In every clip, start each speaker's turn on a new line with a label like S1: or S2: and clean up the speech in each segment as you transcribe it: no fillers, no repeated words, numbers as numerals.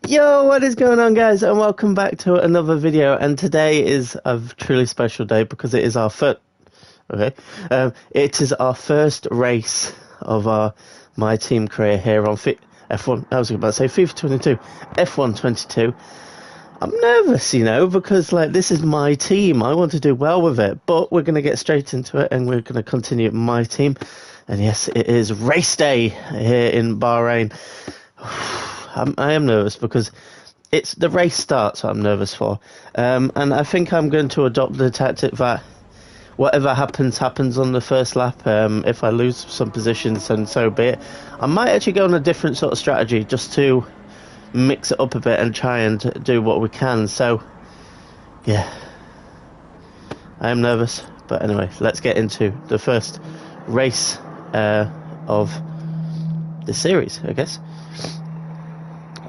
S1: Yo, what is going on, guys, and welcome back to another video. And today is a truly special day because it is our first. Okay, it is our first race of my team career here on F1. I was about to say FIFA 22, F1 22. I'm nervous, because this is my team. I want to do well with it, but we're gonna get straight into it, and we're gonna continue my team. And yes, it is race day here in Bahrain. I am nervous because it's the race starts. I'm nervous for, and I think I'm going to adopt the tactic that whatever happens on the first lap. If I lose some positions, then so be it. I might actually go on a different sort of strategy just to mix it up a bit and try and do what we can. So, yeah, I am nervous, but anyway, let's get into the first race of the series, I guess.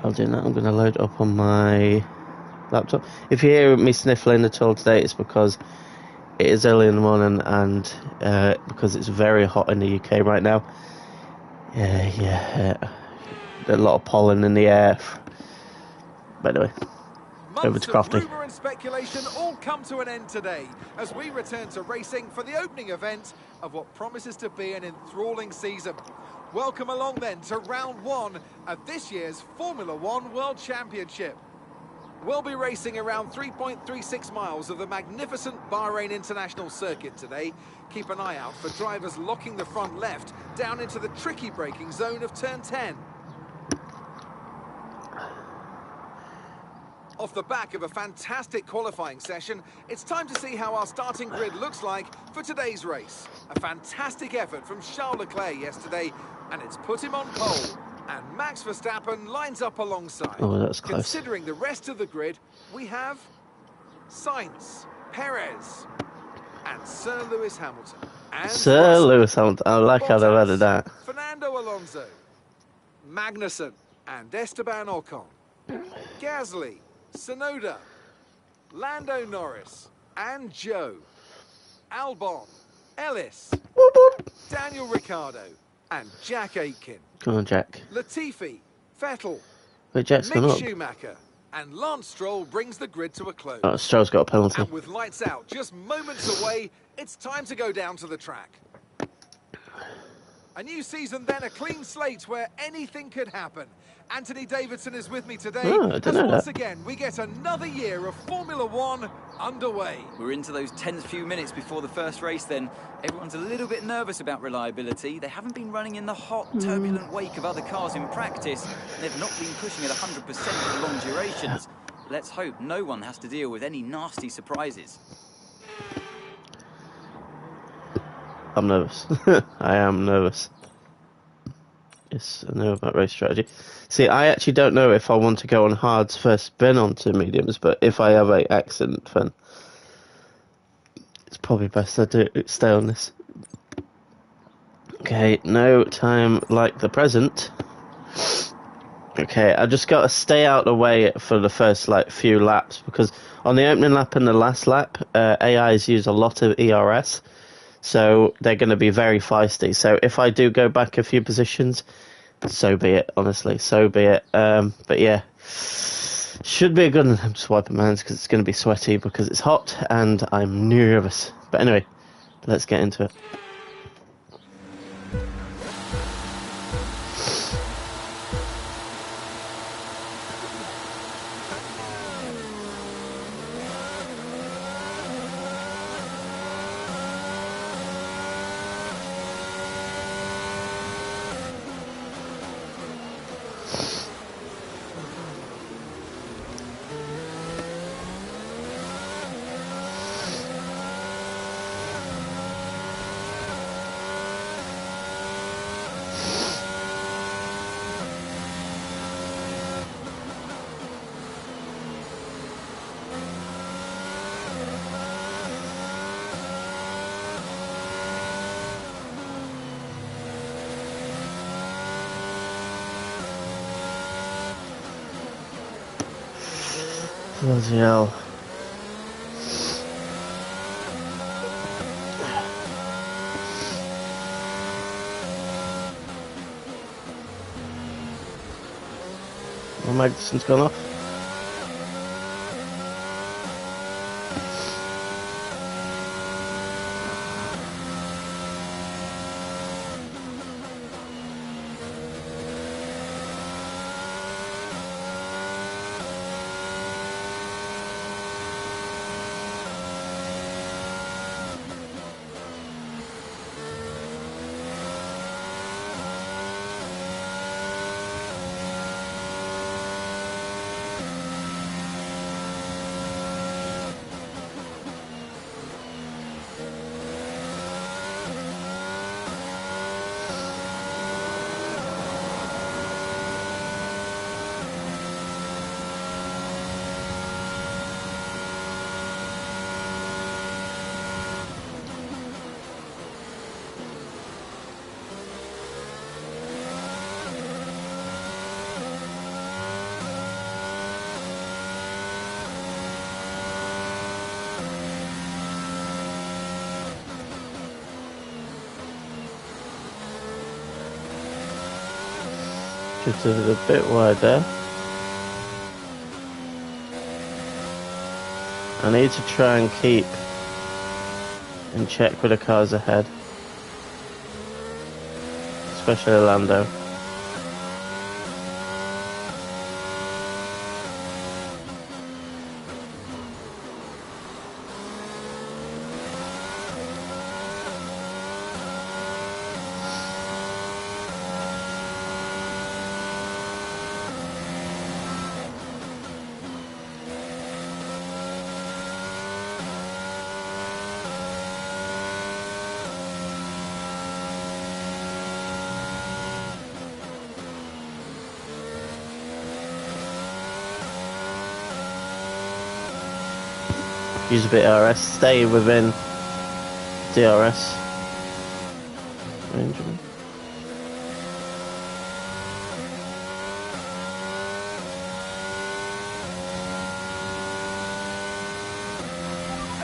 S1: I'll do that. I'm going to load up on my laptop. If you hear me sniffling at all today, it's because it is early in the morning and because it's very hot in the UK right now. Yeah. A lot of pollen in the air. But anyway, over to Crafty.
S2: Rumour and speculation all come to an end today as we return to racing for the opening event of what promises to be an enthralling season. Welcome along then to round one of this year's Formula One World Championship. We'll be racing around 3.36 miles of the magnificent Bahrain International Circuit today. Keep an eye out for drivers locking the front left down into the tricky braking zone of turn 10. Off the back of a fantastic qualifying session, it's time to see how our starting grid looks like for today's race. A fantastic effort from Charles Leclerc yesterday, and it's put him on pole. And Max Verstappen lines up alongside.
S1: Oh, that's close.
S2: Considering the rest of the grid, we have Sainz, Perez, and Sir Lewis Hamilton. And
S1: Sir Lewis Hamilton. I like how they've added that.
S2: Fernando Alonso, Magnussen, and Esteban Ocon. Gasly, Tsunoda, Lando Norris, and Joe. Albon, Ellis, Daniel Ricciardo, and Jack Aitken.
S1: Come on, Jack.
S2: Latifi, Vettel,
S1: Wait, Jack's gone
S2: Mick
S1: up.
S2: Schumacher, and Lance Stroll brings the grid to a close.
S1: Oh, Stroll's got a penalty.
S2: And with lights out just moments away, it's time to go down to the track. A new season then, a clean slate where anything could happen. Anthony Davidson is with me today.
S1: Oh, I didn't know
S2: once
S1: that.
S2: again, we get another year of Formula One underway.
S3: We're into those tense few minutes before the first race then. Everyone's a little bit nervous about reliability. They haven't been running in the hot, turbulent wake of other cars in practice. They've not been pushing at 100% for long durations. Let's hope no one has to deal with any nasty surprises.
S1: I'm nervous. I am nervous. Yes, I know about race strategy. See, I actually don't know if I want to go on hards first, then onto mediums, but if I have a accident, then it's probably best I stay on this. Okay, no time like the present. Okay, I just got to stay out of the way for the first few laps, because on the opening lap and the last lap, AIs use a lot of ERS. So they're going to be very feisty. So if I do go back a few positions, so be it, honestly. So be it. But yeah, should be a good one. I'm just wiping my hands because it's going to be sweaty because it's hot and I'm nervous. But anyway, let's get into it. Bloody hell. My Magnuson's gone off. Just a bit wide there. I need to try and keep in check with the cars ahead, especially Lando. Use a bit of RS, stay within DRS range.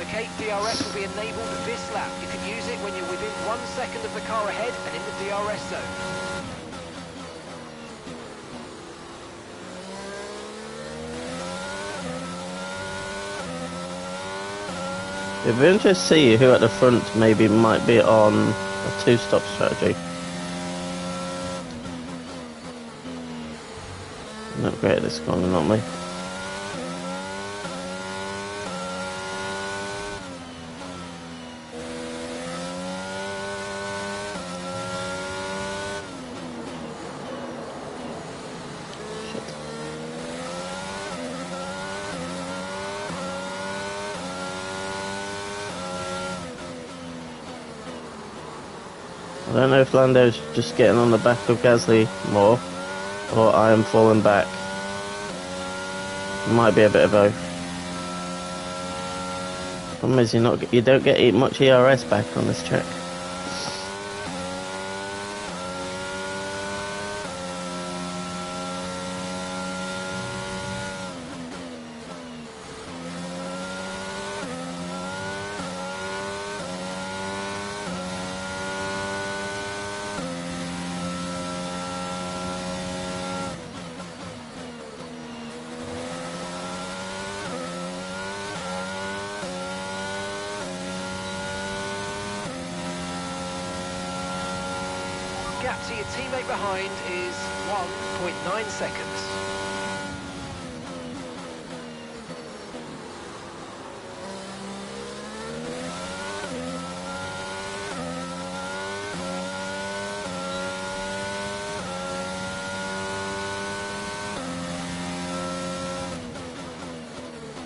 S4: Okay, DRS will be enabled this lap. You can use it when you're within 1 second of the car ahead and in the DRS zone.
S1: It'd be interesting to see who at the front maybe might be on a two-stop strategy. Not great at this corner, not me. I don't know if Lando's just getting on the back of Gasly more, or I am falling back. Might be a bit of both. Problem is you don't get much ERS back on this track.
S4: Gap to your teammate behind is 1.9 seconds.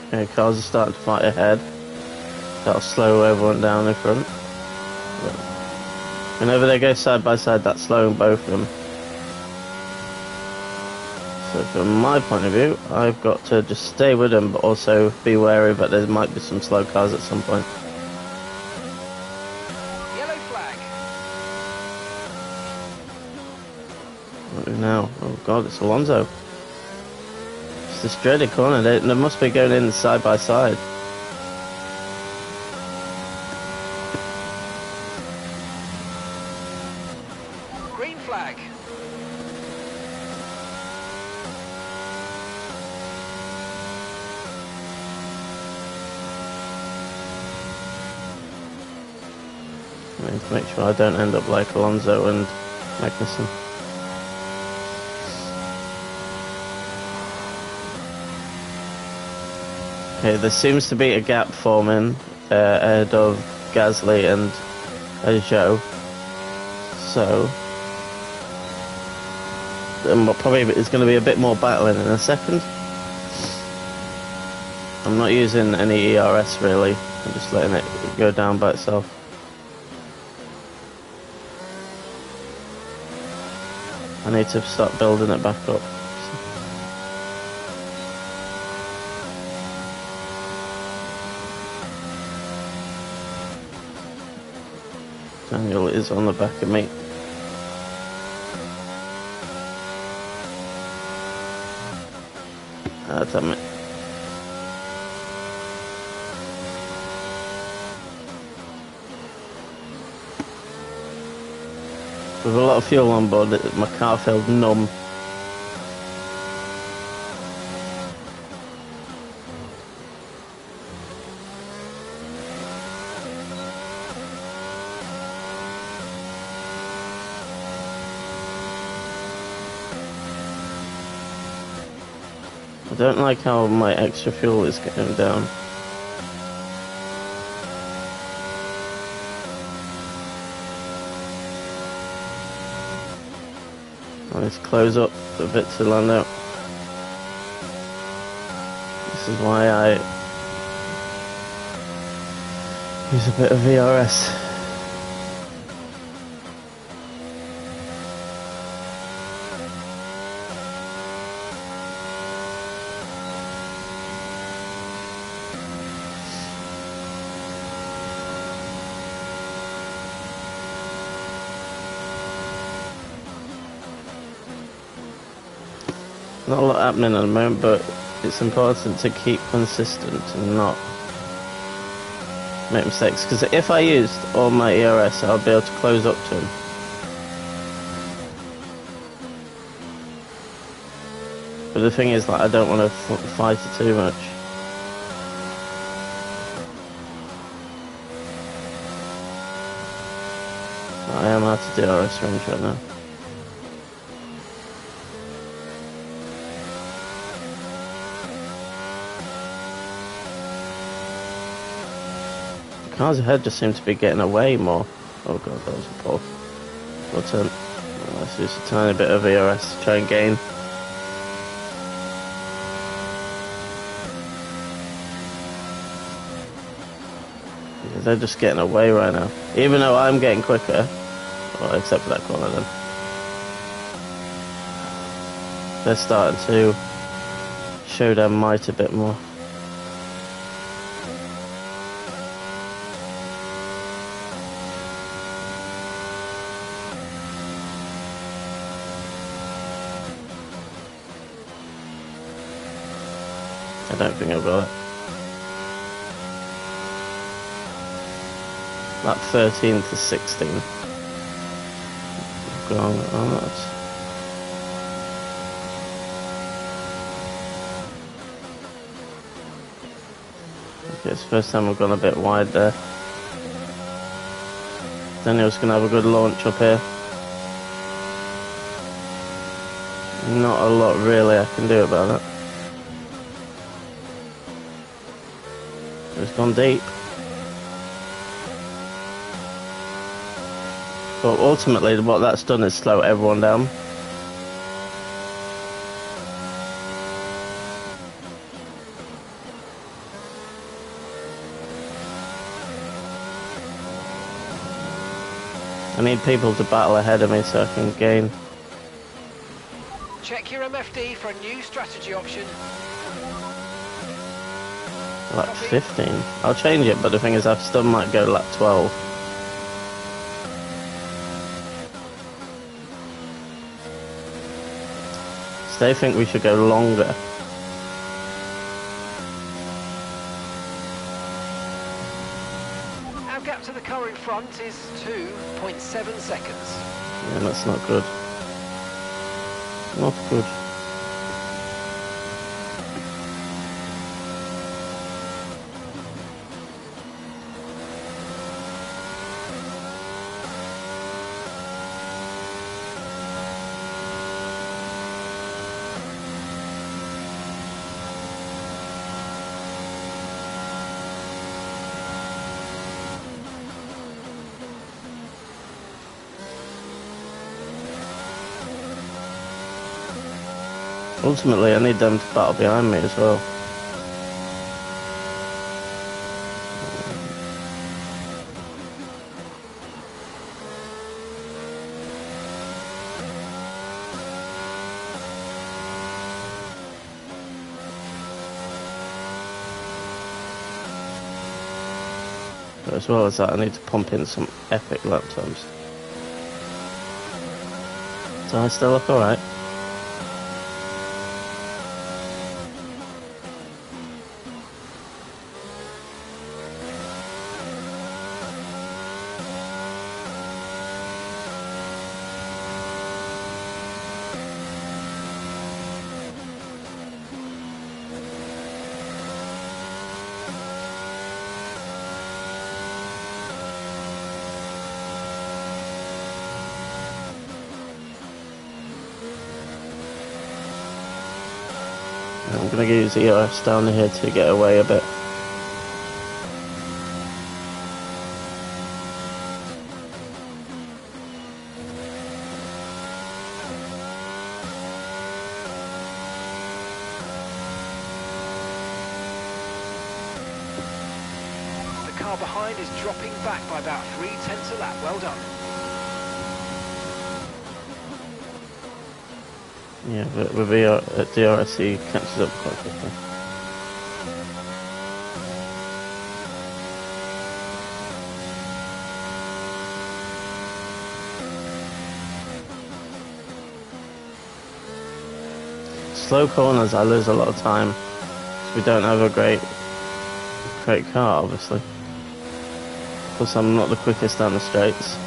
S1: Okay, cars are starting to fight ahead. That'll slow everyone down in front. Whenever they go side by side, that's slowing both of them. So from my point of view, I've got to just stay with them, but also be wary that there might be some slow cars at some point.
S4: Yellow flag.
S1: What do we now? Oh god, it's Alonso. It's this dreaded corner. They must be going in side by side.
S4: Green flag.
S1: I need to make sure I don't end up like Alonso and Magnussen. Okay, there seems to be a gap forming ahead of Gasly and Zhou. So, probably it's going to be a bit more battling in a second. I'm not using any ERS really, I'm just letting it go down by itself. I need to start building it back up. Daniel is on the back of me. Ah, damn it. With a lot of fuel on board, my car felt numb. I don't like how my extra fuel is going down. I need to close up a bit to land out. This is why I use a bit of VRS. Not a lot happening at the moment, but it's important to keep consistent and not make mistakes. Because if I used all my ERS, I'll be able to close up to him. But the thing is, like, I don't want to fight it too much. I am out of DRS range right now. Cars ahead just seem to be getting away more. Oh god, that was a pole. What turn? Let's use a tiny bit of ERS to try and gain. Yeah, they're just getting away right now. Even though I'm getting quicker. Well, except for that corner then. They're starting to show their might a bit more. I don't think I've got it. That 13 to 16. I've gone on that. Okay, it's the first time I've gone a bit wide there. Daniel's going to have a good launch up here. Not a lot really I can do about that. It's gone deep. But ultimately what that's done is slow everyone down. I need people to battle ahead of me so I can gain.
S4: Check your MFD for a new strategy option.
S1: Lap 15. I'll change it, but the thing is I still might go lap 12. So they think we should go longer.
S4: Our gap to the car in front is 2.7 seconds.
S1: Yeah, that's not good. Not good. Ultimately, I need them to battle behind me as well. But as well as that, I need to pump in some epic lap times. Do I still look alright? I'm going to use the EOS down here to get away a bit.
S4: The car behind is dropping back by about 0.3 a lap. Well done.
S1: Yeah, but with the DRS he catches up quite quickly. Slow corners, I lose a lot of time because we don't have a great car, obviously. Plus, I'm not the quickest down the straights.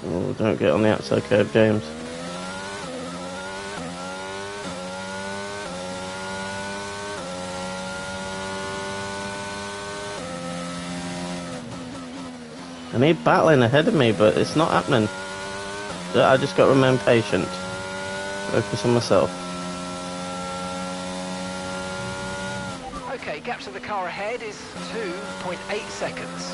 S1: Oh, don't get on the outside curve, James. I need battling ahead of me, but it's not happening. I just got to remain patient. Focus on myself.
S4: Okay, gap to the car ahead is 2.8 seconds.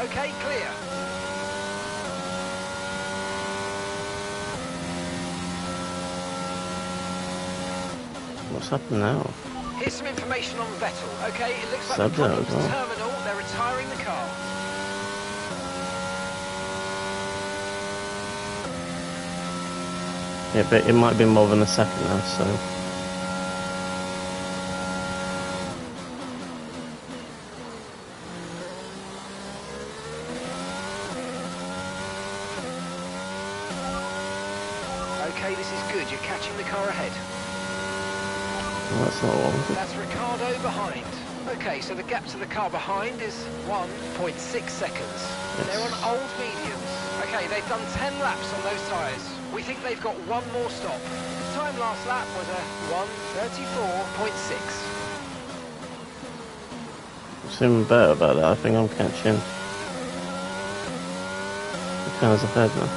S4: Okay, clear.
S1: What's happened now?
S4: Here's some information on Vettel. Okay, it looks like
S1: Subbed
S4: the
S1: out as
S4: problem's
S1: well.
S4: terminal. They're retiring the car.
S1: Yeah, but it might be more than a second now, so...
S4: Okay, this is good. You're catching the car ahead.
S1: Well, that's not what I wanted.
S4: That's Ricardo behind. Okay, so the gap to the car behind is 1.6 seconds.
S1: Yes.
S4: They're on old mediums. Okay, they've done 10 laps on those tyres. We think they've got one more stop. Time last lap was a 1:34.6.
S1: It's even better about that. I think I'm catching the cars ahead now.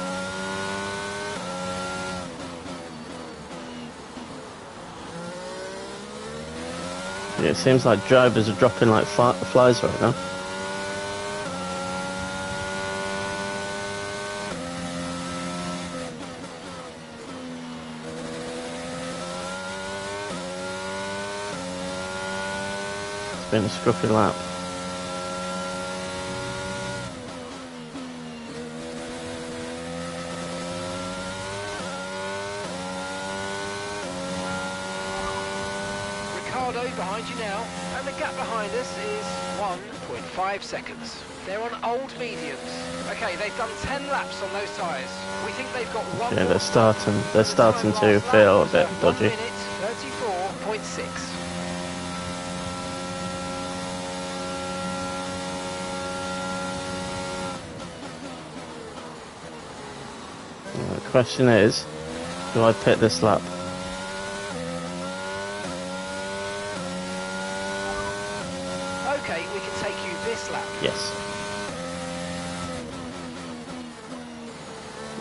S1: Yeah, it seems like drivers are dropping like flies right now. It's been a scruffy lap.
S4: Behind you now, and the gap behind us is 1.5 seconds. They're on old mediums. Okay, they've done 10 laps on those tyres. We think they've got one.
S1: Yeah, they're starting to feel a bit dodgy.
S4: 1 minute 34.6.
S1: The question is, do I pit this lap?
S4: Okay, we can take you this lap.
S1: Yes.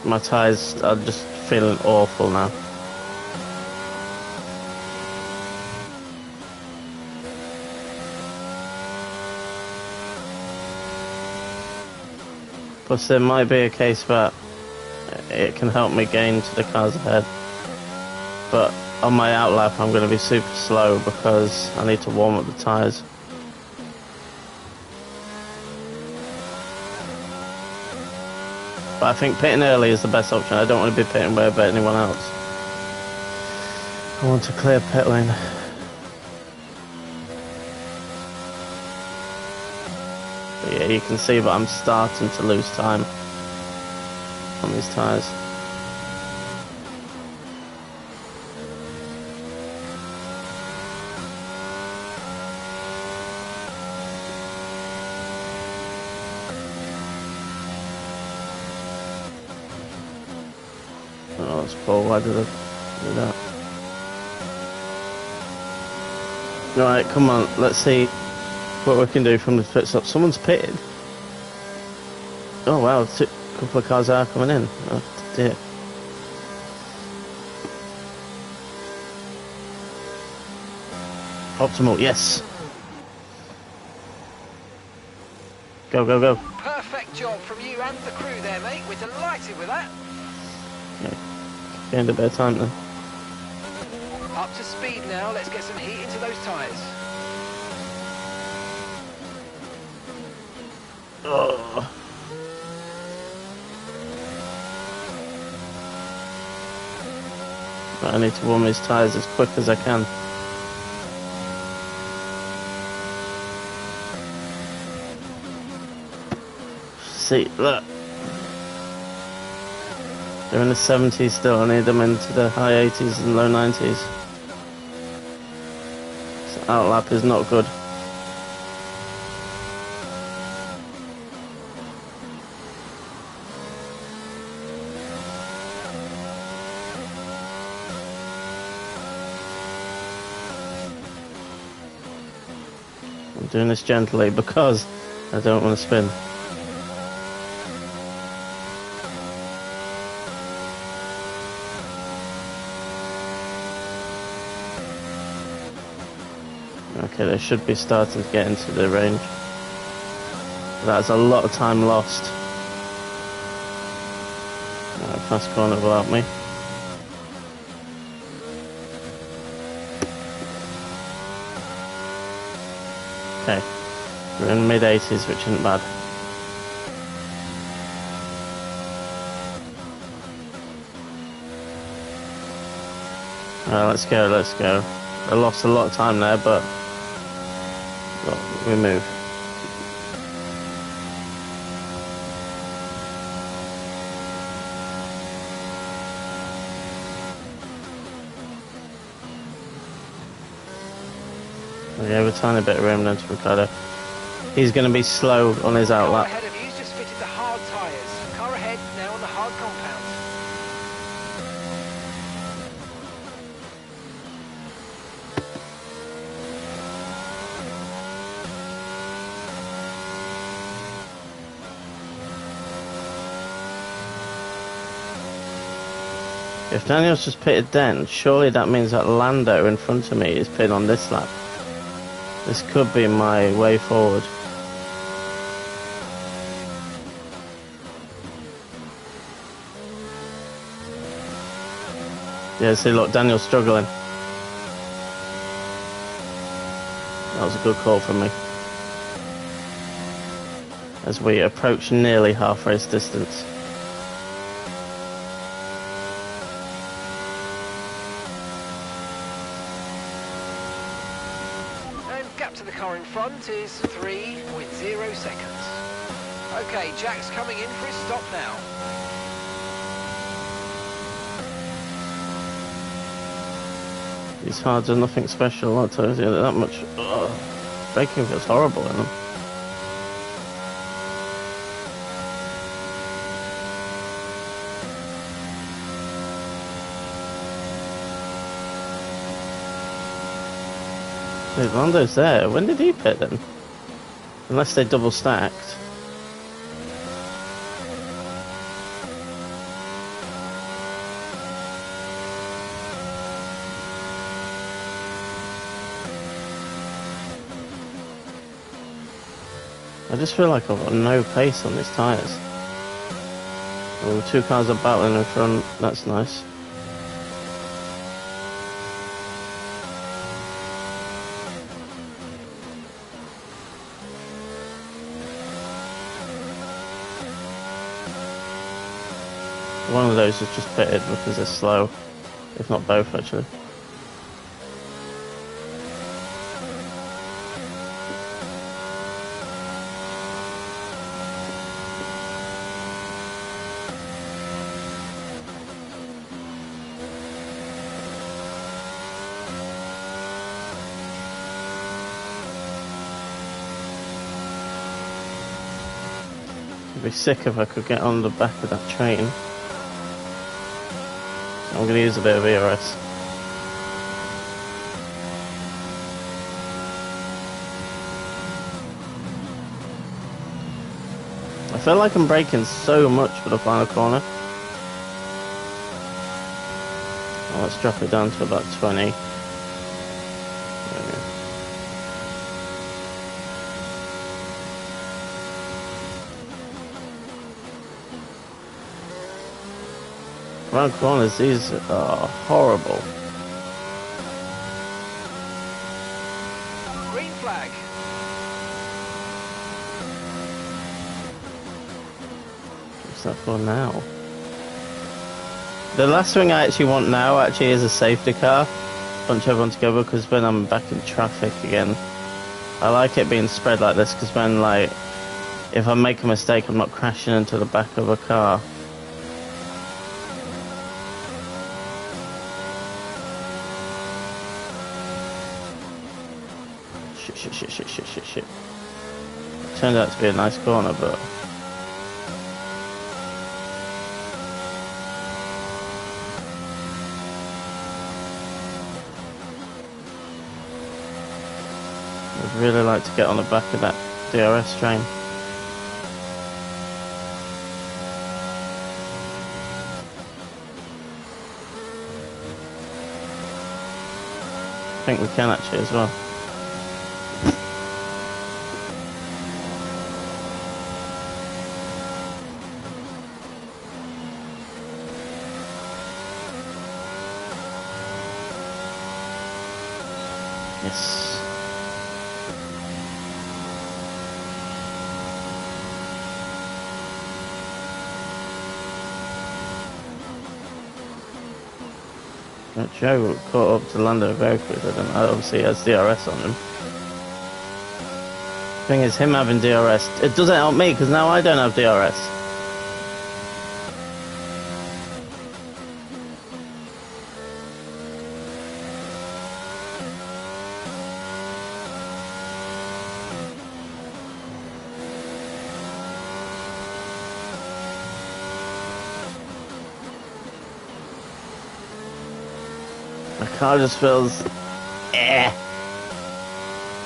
S1: My tyres are just feeling awful now. Plus there might be a case where it can help me gain to the cars ahead. But on my outlap I'm going to be super slow because I need to warm up the tyres. But I think pitting early is the best option. I don't want to be pitting way above anyone else. I want to clear pit lane. But yeah, you can see that I'm starting to lose time on these tyres. Oh, that's Paul. Why did I do that? Right, come on. Let's see what we can do from the pit stop. Someone's pitted. Oh wow, a couple of cars are coming in. Oh dear. Optimal, yes. Go, go, go.
S4: Perfect job from you and the crew there, mate. We're delighted with that.
S1: Okay. Gained a bit of time then.
S4: Up to speed now. Let's get some heat into those tyres.
S1: Oh. But I need to warm these tyres as quick as I can. See, look. They're in the 70s still. I need them into the high 80s and low 90s. So outlap is not good. I'm doing this gently because I don't want to spin. Okay, they should be starting to get into the range. That's a lot of time lost. Right, fast corner without me. Okay, we're in mid-80s, which isn't bad. Alright, let's go, let's go. I lost a lot of time there, but well, we move. Yeah, we're a tiny bit of room then to Ricardo. He's going to be slow on his outlap.
S4: Car ahead of you's just fitted the hard tyres. Car ahead now on the hard compound.
S1: If Daniel's just pitted then, surely that means that Lando in front of me is pitted on this lap. This could be my way forward. Yeah, see, look, Daniel's struggling. That was a good call from me. As we approach nearly half race distance.
S4: And gap to the car in front is 3.0 seconds. Okay, Jack's coming in for his stop now.
S1: These hards are nothing special, I'll tell you that much. Ugh. Braking feels horrible in them. Wait, Lando's there. When did he pit then? Unless they double stacked. I just feel like I've got no pace on these tyres. Oh, two cars are battling in front, that's nice. One of those is just pitted because they're slow, if not both actually. I'd be sick if I could get on the back of that train. So I'm going to use a bit of ERS. I feel like I'm braking so much for the final corner. Oh, let's drop it down to about 20. Round corners, these are horrible.
S4: Green flag.
S1: What's that for now? The last thing I actually want now actually is a safety car. Bunch everyone together, because when I'm back in traffic again, I like it being spread like this, because when, like, if I make a mistake, I'm not crashing into the back of a car. Shit. Turned out to be a nice corner, but I'd really like to get on the back of that DRS train. I think we can actually as well. Yes. Joe caught up to Lando very quickly, and obviously he has DRS on him. Thing is, him having DRS, it doesn't help me because now I don't have DRS. My car just feels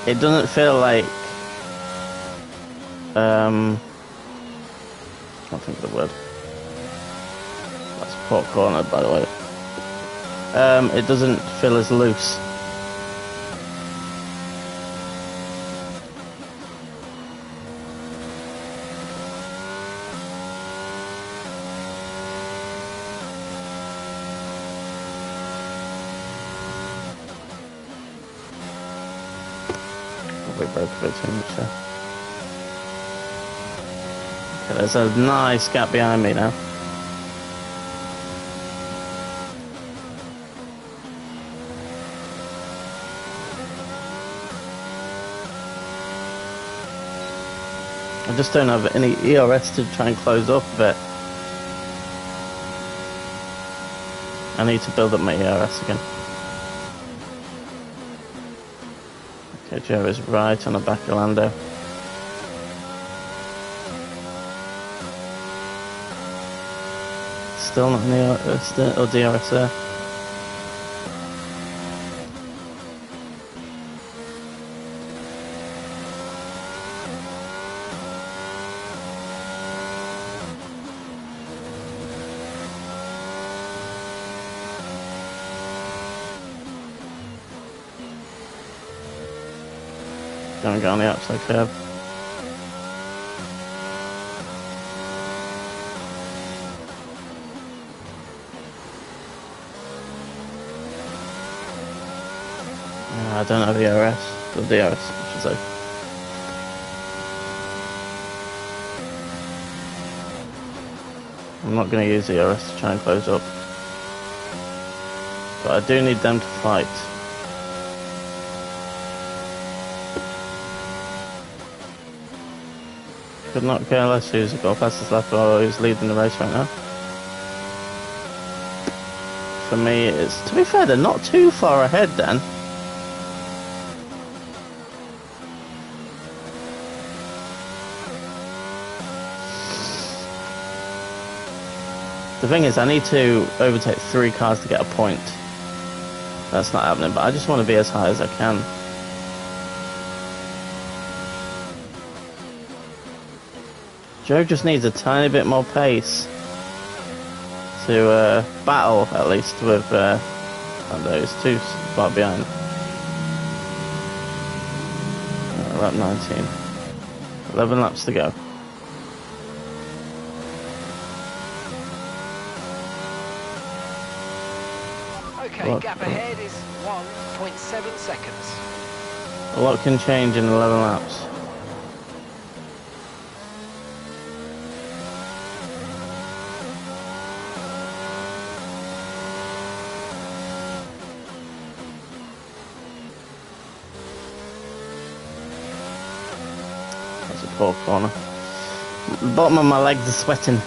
S1: It doesn't feel like can't think of the word. That's poor corner, by the way. it doesn't feel as loose. Probably broke a bit too much there. Okay, there's a nice gap behind me now. I just don't have any ERS to try and close up a bit. I need to build up my ERS again. Okay, Joe is right on the back of Lando. Still not an DRS there. Don't go on the outside curb. I don't have ERS, or DRS, I should say. I'm not going to use ERS to try and close up. But I do need them to fight. Could not care less who's got fastest lap or who's leading the race right now. For me, it's, to be fair, they're not too far ahead then. The thing is, I need to overtake 3 cars to get a point. That's not happening, but I just want to be as high as I can. Joe just needs a tiny bit more pace to battle, at least, with those 2 far behind. Lap 19. 11 laps to go.
S4: Okay, gap ahead is 1.7 seconds.
S1: A lot can change in 11 laps. That's a poor corner. The bottom of my legs are sweating.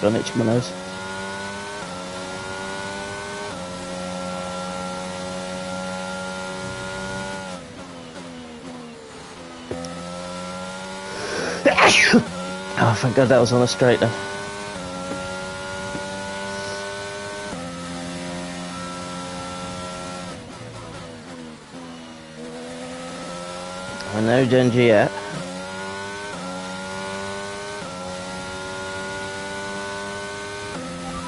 S1: Got an itch in my nose. Oh, thank God that was on a straight then. No danger yet.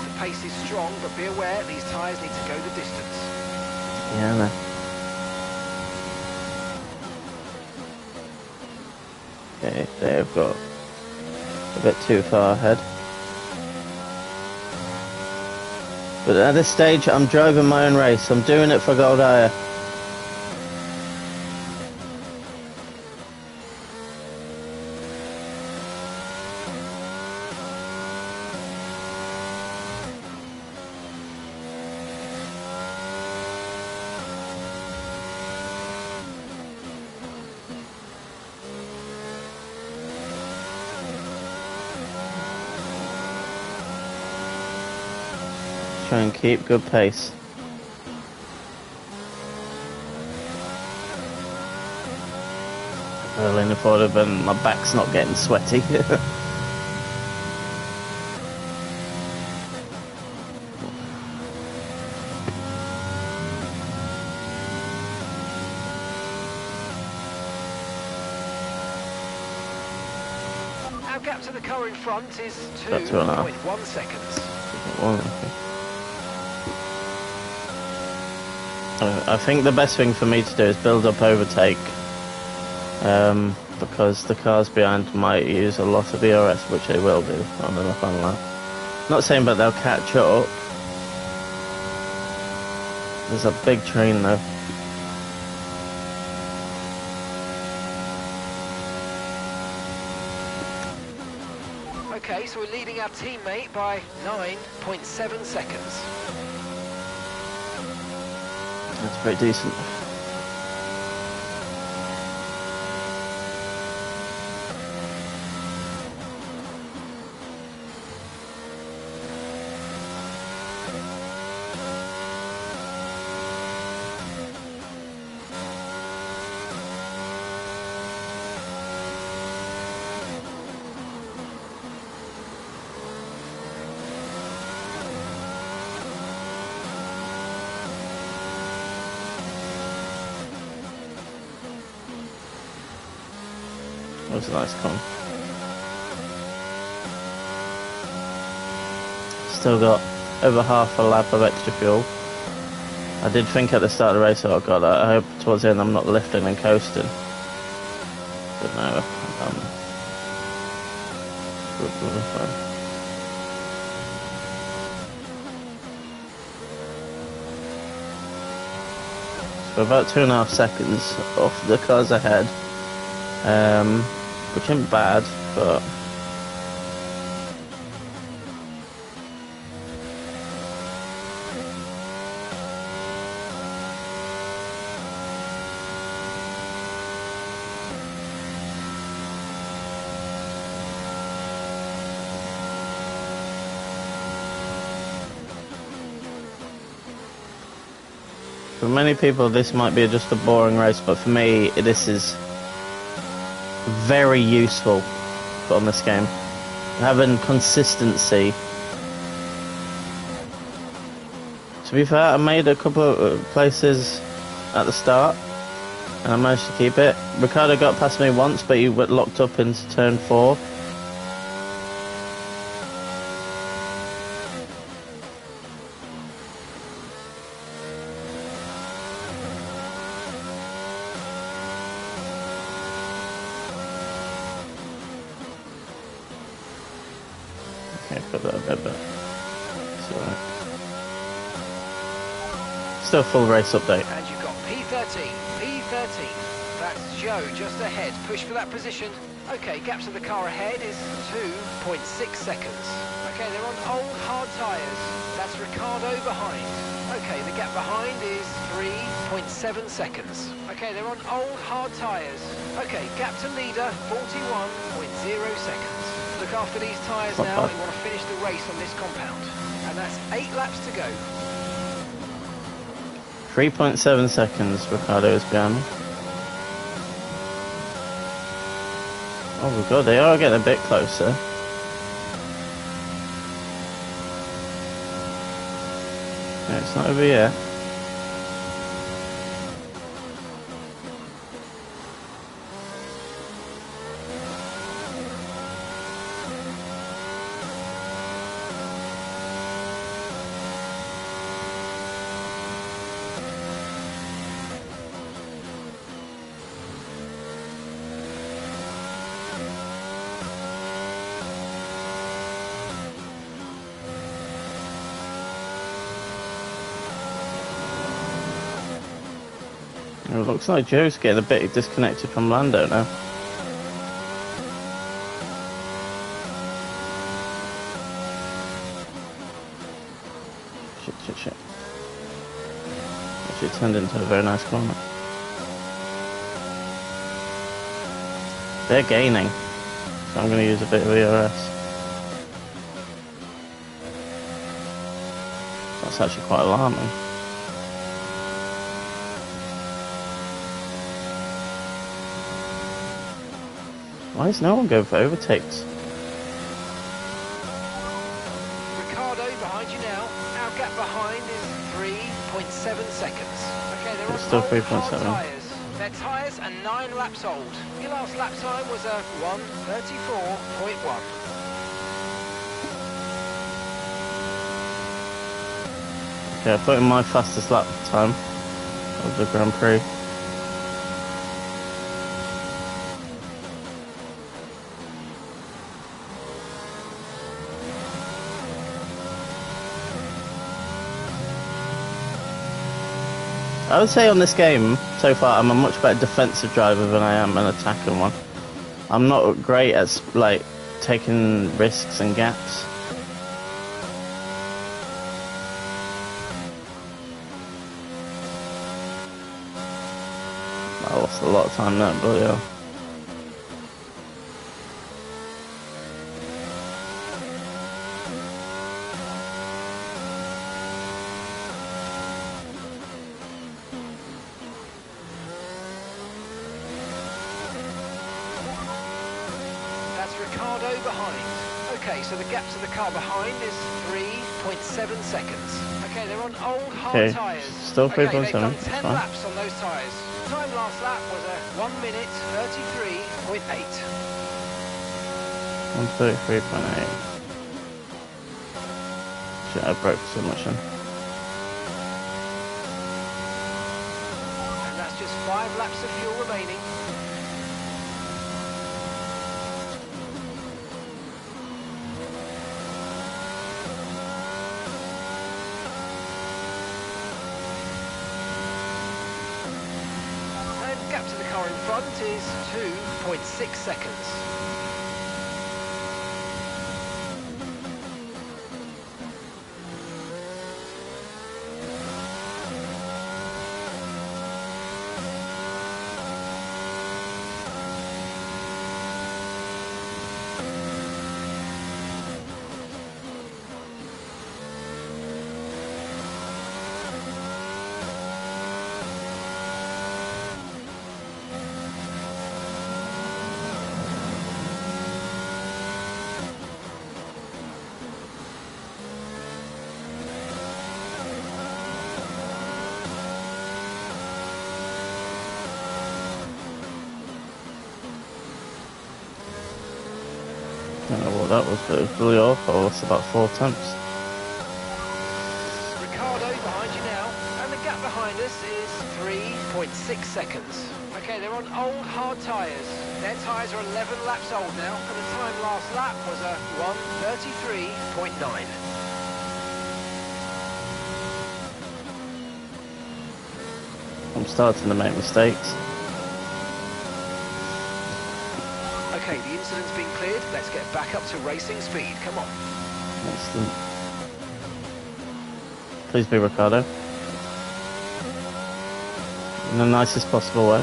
S4: The pace is strong, but be aware these tyres need to go the distance.
S1: Yeah, I know. Okay, they've got a bit too far ahead. But at this stage, I'm driving my own race. I'm doing it for GOLDYA. Try and keep good pace. I'm leaning forward, but my back's not getting sweaty.
S4: Our gap to the car in front is
S1: About 2.5.
S4: 2.1 seconds.
S1: I think the best thing for me to do is build up overtake, because the cars behind might use a lot of ERS, which they will do on the lap-on lap. Not saying but they'll catch up. There's a big train though.
S4: Okay, so we're leading our teammate by 9.7 seconds.
S1: That's pretty decent. That was a nice con. Still got over half a lap of extra fuel. I did think at the start of the race, oh god, I hope towards the end I'm not lifting and coasting. But no, we're fine. So about 2.5 seconds off the cars ahead. Which ain't bad, but for many people this might be just a boring race, but for me this is very useful on this game. Having consistency. To be fair, I made a couple of places at the start and I managed to keep it. Ricardo got past me once, but he got locked up into turn 4. Okay, put that a bit back. It's alright. Still full race update.
S4: And you've got P13. That's Joe just ahead. Push for that position. Okay, gap to the car ahead is 2.6 seconds. Okay, they're on old hard tyres. That's Ricardo behind. Okay, the gap behind is 3.7 seconds. Okay, they're on old hard tyres. Okay, gap to leader, 41.0 seconds. Look after these tyres now. You want to finish the race on this compound. And that's 8 laps to go.
S1: 3.7 seconds Ricardo is behind me. Oh my god, they are getting a bit closer. No, it's not over yet. It looks like Joe's getting a bit disconnected from Lando now. Shit. Actually turned into a very nice corner. They're gaining, so I'm going to use a bit of ERS. That's actually quite alarming. Why is no one going for overtakes?
S4: Ricardo behind you now. Our gap behind is 3.7 seconds. Okay, they're
S1: It's
S4: on
S1: still
S4: old
S1: 3.7.
S4: hard tyres. Their tyres are 9 laps old. Your last lap time was a 1:34.1.
S1: Okay, I put in my fastest lap time of the Grand Prix. I would say on this game, so far, I'm a much better defensive driver than I am an attacking one. I'm not great at, like, taking risks and gaps. I lost a lot of time there, but yeah.
S4: Ricardo behind. Okay, so the gap to the car behind is 3.7 seconds. Okay, they're on old hard tyres.
S1: Still 3.7.
S4: Okay, they've done 10 laps on those tyres. Time last lap was a 1:33.8.
S1: 1:33.8. Shit, I broke so much then.
S4: And that's just 5 laps of fuel remaining. Gap to the car in front is 2.6 seconds.
S1: I don't know what that was, but it was really awful. I lost about 4 tenths.
S4: Ricardo behind you now, and the gap behind us is 3.6 seconds. Okay, they're on old hard tyres. Their tyres are 11 laps old now, and the time last lap was a 1:33.9.
S1: I'm starting to make mistakes.
S4: Okay, the incident's been cleared. Let's get back up to racing speed. Come on.
S1: Excellent. Please be Ricardo. In the nicest possible way.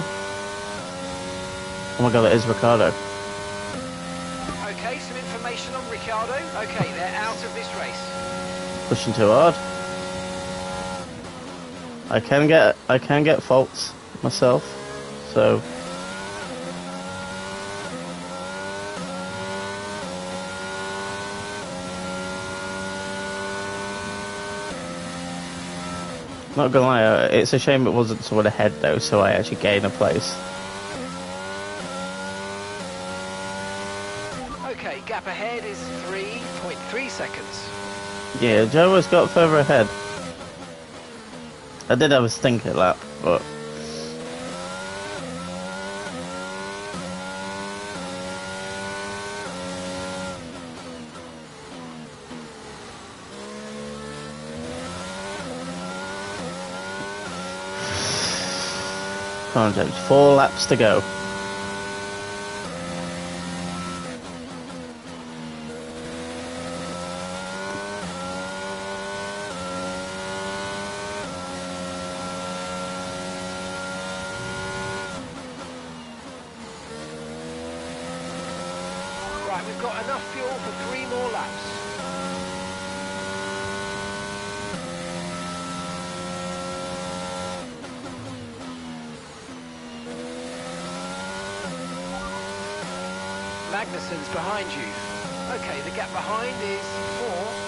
S1: Oh my god, it is Ricardo.
S4: Okay, some information on Ricardo. Okay, they're out of this race.
S1: Pushing too hard. I can get faults myself, so not gonna lie, it's a shame it wasn't someone ahead though, so I actually gain a place.
S4: Okay, gap ahead is 3.3 seconds.
S1: Yeah, Joe has got further ahead. I did have a stinker lap, but come on, James, 4 laps to go.
S4: Right, we've got enough fuel for 3 more laps. Magnussen's behind you. Okay, the gap behind is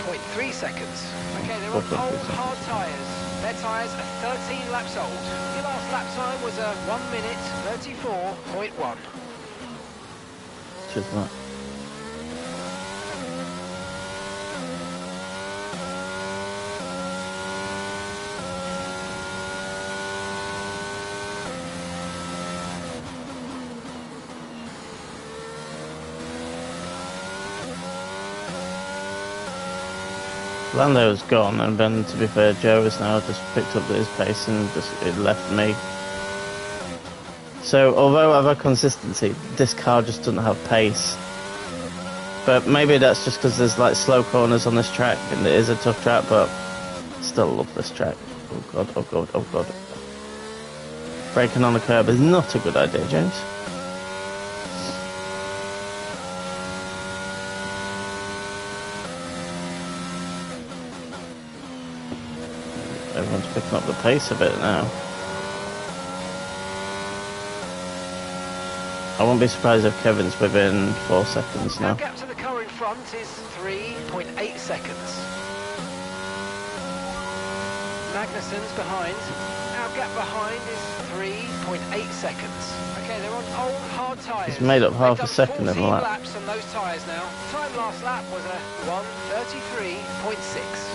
S4: 4.3 seconds. Okay, they're on
S1: 4.3
S4: old
S1: seconds.
S4: hard tyres. Their tyres are 13 laps old. Your last lap time was a 1 minute 34.1.
S1: Just that. Lando's gone, and then to be fair, Joe has now just picked up his pace and just it left me. So although I have a consistency, this car just doesn't have pace. But maybe that's just because there's like slow corners on this track, and it is a tough track, but still love this track. Oh god, oh god, oh god. Braking on the curb is not a good idea, James. Everyone's picking up the pace a bit now. I won't be surprised if Kevin's within 4 seconds now.
S4: Our gap to the car in front is 3.8 seconds. Magnussen's behind. Our gap behind is 3.8 seconds. Okay, they're on old hard tyres.
S1: It's made up half a second in a
S4: 14
S1: lap.
S4: laps on those tyres now. Time last lap was a 1:33.6.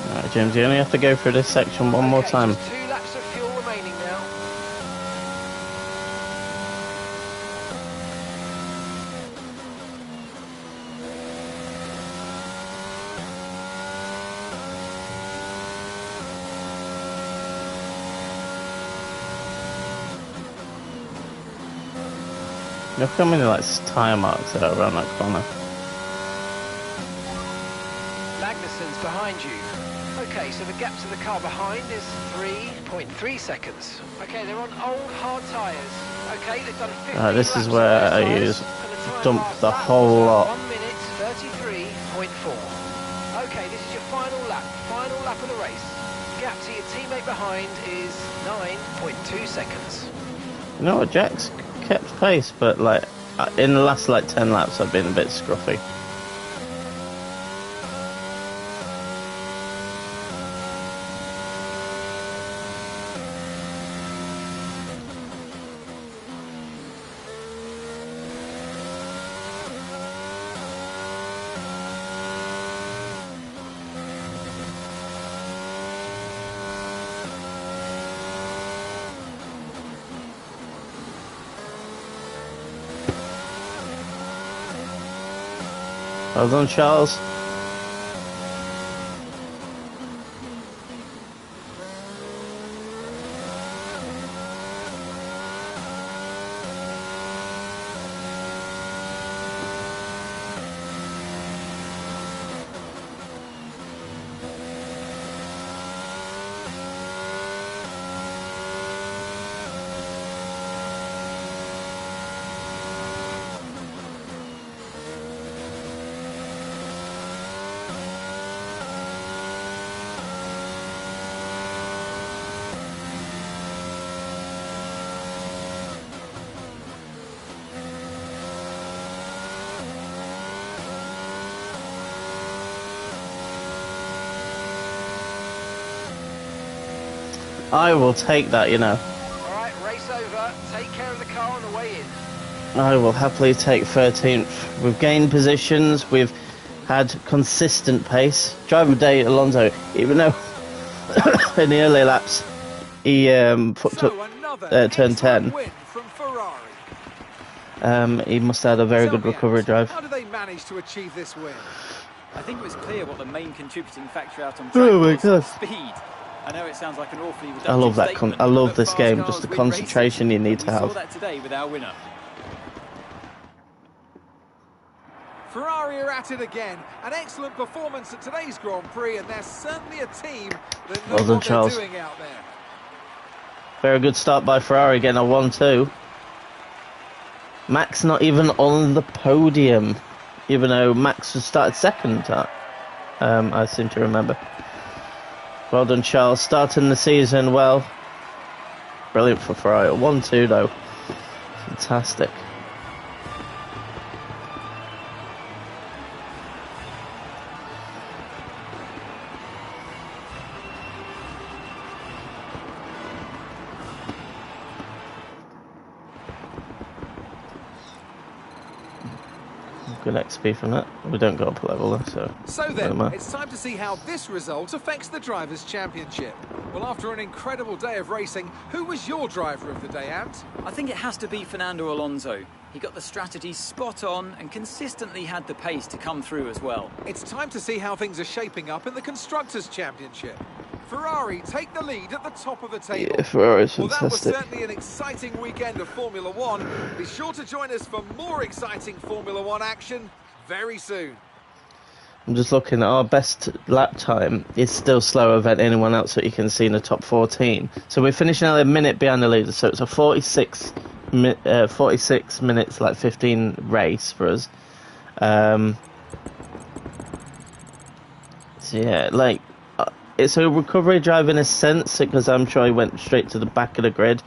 S1: Alright, James, you only have to go through this section one more time.
S4: Just 2 laps of fuel remaining now.
S1: Look how many like tyre marks there are around that corner.
S4: Magnussen's behind you. Okay, so the gap to the car behind is 3.3 seconds. Okay, they're on old hard tyres. Okay, they've done 15
S1: This is
S4: laps
S1: where
S4: on
S1: I
S4: those
S1: use
S4: tyres, and the time
S1: dump
S4: last
S1: the
S4: lap
S1: whole
S4: was,
S1: lot.
S4: 1 minute 33.4. Okay, this is your final lap of the race. Gap to your teammate behind is 9.2 seconds.
S1: You know what, Jack's kept pace, but like in the last like 10 laps I've been a bit scruffy. Well done, Charles. I will take that, you know.
S4: Alright, race over. Take care of the car on the way in.
S1: I will happily take 13th. We've gained positions, we've had consistent pace. Driver of the day, Alonso, even though in the early laps he fucked up turn 10.
S2: Win from Ferrari.
S1: He must have had a very
S2: Tell
S1: good
S2: me,
S1: recovery
S2: Ant,
S1: drive.
S2: how do they manage to achieve this win?
S3: I think it was clear what the main contributing factor out on track
S1: Oh my
S3: was:
S1: God.
S3: speed. I know it sounds like an awfully reductive
S1: I love that.
S3: statement,
S1: I love
S3: but
S1: this
S3: fast
S1: game.
S3: cars
S1: Just the
S3: win
S1: concentration
S3: races,
S1: you need
S3: and
S1: to
S3: we saw
S1: have.
S3: that today with our winner.
S2: Ferrari are at it again. An excellent performance at today's Grand Prix, and they're certainly a team that know
S1: Well done,
S2: what they're
S1: Charles.
S2: doing out there.
S1: Very good start by Ferrari, getting a 1-2. Max not even on the podium, even though Max was started second. I seem to remember. Well done, Charles. Starting the season well. Brilliant for Ferrari. 1-2 though. Fantastic. Good XP from that. We don't go up a level though,
S2: So then, it's time to see how this result affects the Drivers' Championship. Well, after an incredible day of racing, who was your driver of the day, Ant?
S3: I think it has to be Fernando Alonso. He got the strategy spot on and consistently had the pace to come through as well.
S2: It's time to see how things are shaping up in the Constructors' Championship. Ferrari take the lead at the top of the table.
S1: Yeah, Ferrari's
S2: well, that was
S1: fantastic.
S2: certainly an exciting weekend of Formula One. Be sure to join us for more exciting Formula One action very soon.
S1: I'm just looking at our best lap time. It's still slower than anyone else that you can see in the top 14. So we're finishing a minute behind the leader. So it's a 46 minutes, like 15 race for us. So yeah, like it's a recovery drive in a sense because I'm sure he went straight to the back of the grid.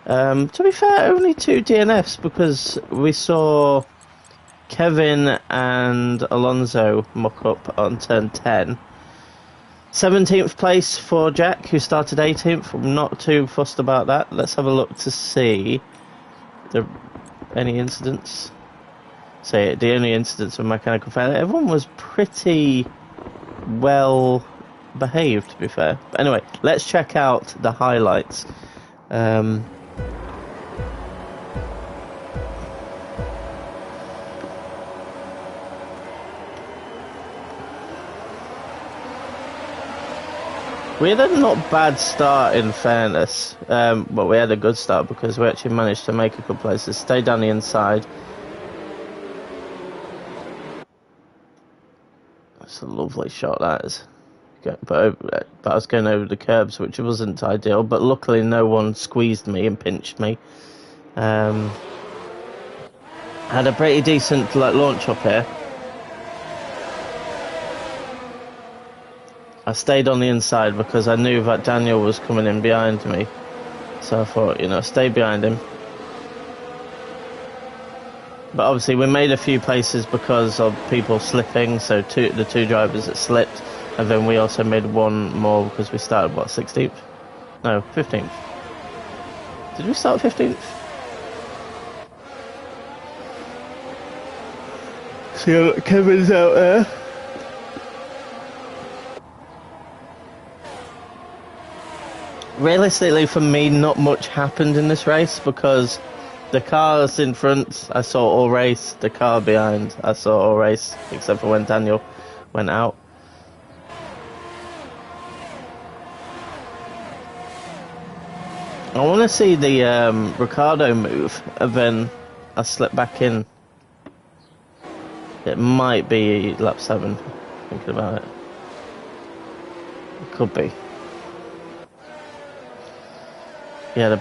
S1: To be fair, only 2 DNFs because we saw Kevin and Alonso muck up on turn 10. 17th place for Jack, who started 18th. I'm not too fussed about that. Let's have a look to see any incidents. So the only incidents of mechanical failure, everyone was pretty well behaved, to be fair. But anyway, let's check out the highlights. We had a not bad start, in fairness, but we had a good start because we actually managed to make a couple places, stay down the inside. That's a lovely shot, that is. But I was going over the curbs, which wasn't ideal, but luckily no one squeezed me and pinched me. Had a pretty decent launch up here. I stayed on the inside because I knew that Daniel was coming in behind me. So I thought, stay behind him. But obviously we made a few places because of people slipping, so the two drivers that slipped. And then we also made one more because we started, 16th? No, 15th. Did we start 15th? See, Kevin's out there. Realistically, for me, not much happened in this race because the cars in front, I saw all race. The car behind, I saw all race, except for when Daniel went out. I want to see the Ricardo move, and then I slip back in. It might be lap 7, thinking about it. It could be. He had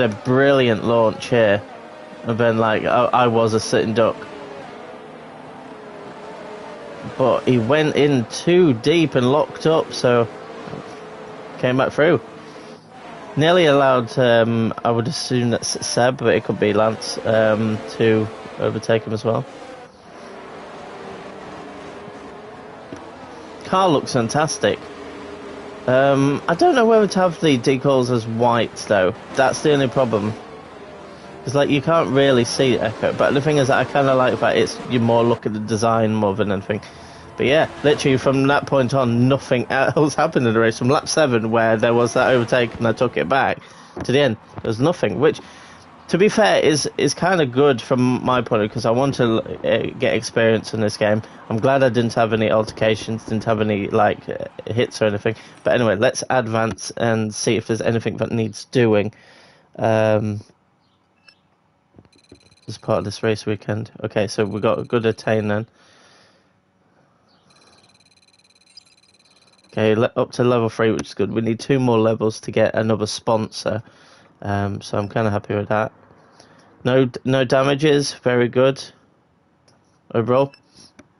S1: a brilliant launch here, and then I was a sitting duck, but he went in too deep and locked up, so came back through. Nearly allowed, I would assume that's Seb, but it could be Lance, to overtake him as well. Car looks fantastic. I don't know whether to have the decals as white though. That's the only problem. It's you can't really see Echo, but the thing is that I kind of like that you more look at the design more than anything. But yeah, literally from that point on, nothing else happened in the race. From lap 7, where there was that overtake and I took it back, to the end, there was nothing. Which, to be fair, is kind of good from my point of view because I want to get experience in this game. I'm glad I didn't have any altercations, didn't have any like hits or anything. But anyway, let's advance and see if there's anything that needs doing as part of this race weekend. Okay, so we got a good attain then. Okay, up to level 3, which is good. We need 2 more levels to get another sponsor. So I'm kind of happy with that. No damages, very good. Overall,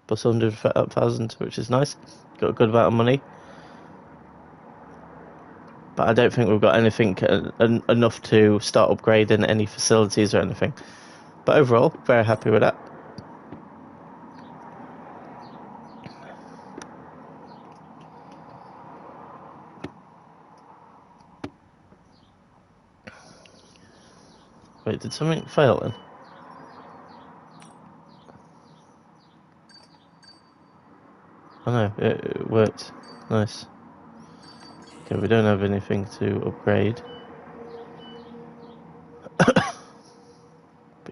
S1: plus 100,000, which is nice. Got a good amount of money. But I don't think we've got anything enough to start upgrading any facilities or anything. But overall, very happy with that. Wait, did something fail then? Oh no, it worked. Nice. Okay, we don't have anything to upgrade. But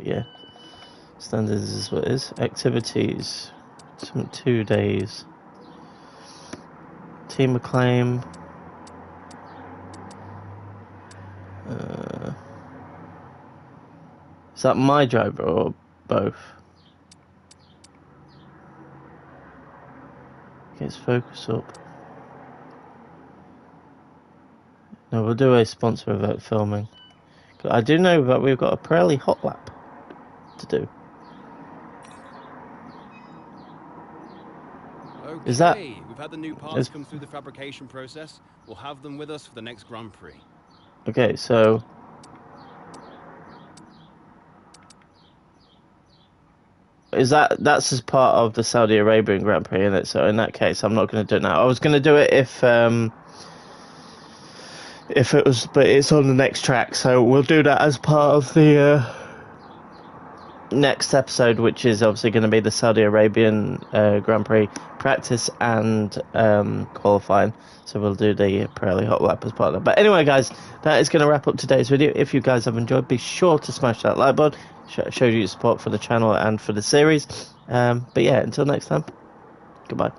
S1: yeah, standards is what it is. Activities, 2 days. Team acclaim. Is that my driver or both? Okay, let's focus up. No, we'll do a sponsor without filming. I do know that we've got a Pirelli hot lap to do.
S5: Okay,
S1: Is that...
S5: we've had the new parts come through the fabrication process. We'll have them with us for the next Grand Prix.
S1: Okay, so... That's as part of the Saudi Arabian Grand Prix, isn't it? So in that case, I'm not going to do it now. I was going to do it if it was, but it's on the next track, so we'll do that as part of the next episode, which is obviously going to be the Saudi Arabian Grand Prix practice and qualifying. So we'll do the Pirelli hot lap as part of that. But anyway, guys, that is going to wrap up today's video. If you guys have enjoyed, be sure to smash that like button. Shows you support for the channel and for the series. But yeah, until next time, goodbye.